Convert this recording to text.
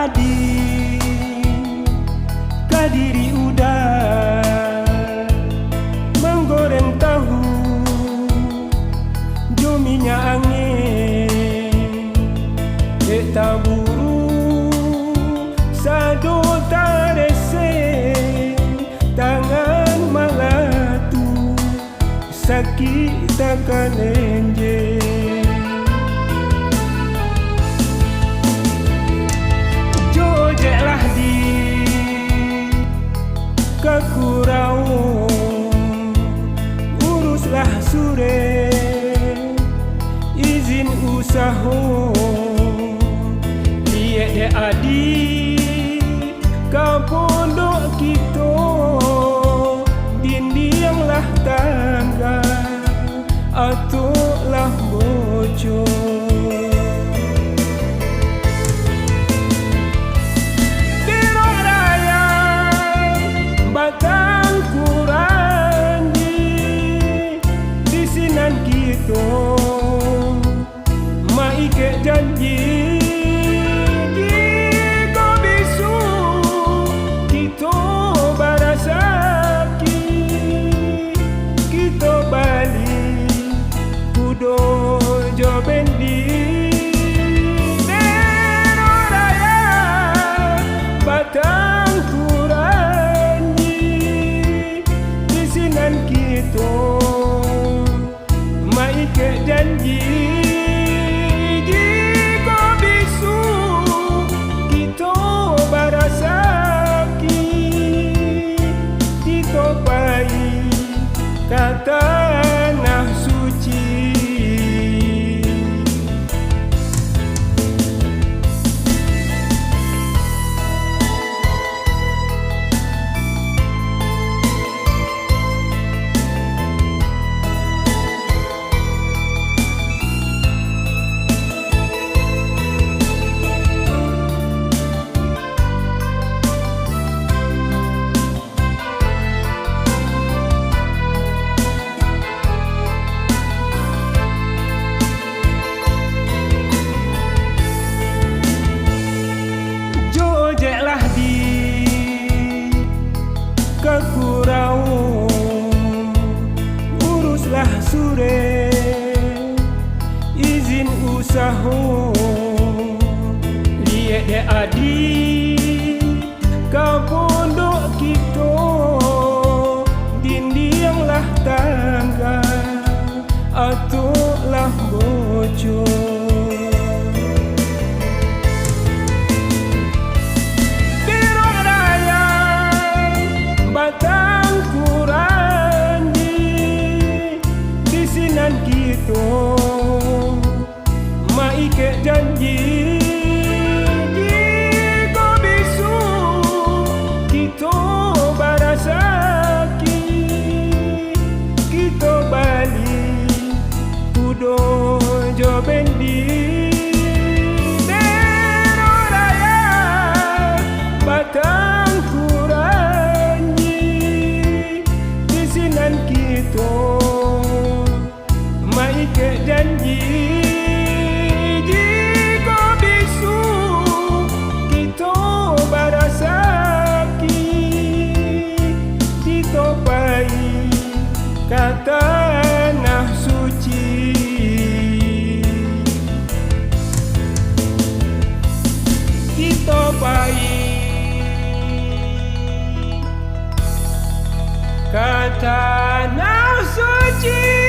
adi kadiri udah menggoreng tahu jo minyak angin taburu sado tarese tangan malatu sakit takkan enje jojeklah di kekurau uruslah sure izin usaha liek de adik kau pondok kita dindinglah tangga ataulah bocor maike janji jika bisu kita barasaki kita balik kudo jo bendi dero raya batang kurangi disinan kita maike janji jika bisu kita barasaki kita pai kata tanah suci kekurau uruslah sure izin usaha liek de adik kau pondok kita dindinglah tangga ataulah bocor batang kurangi disinan kita maike janji jika bisu kita barasaki kita balik kudo jo bendi dero raya batang maike janji jika bisu kita barasaki kita pai kata tanah suci kita pai kata tanah suci.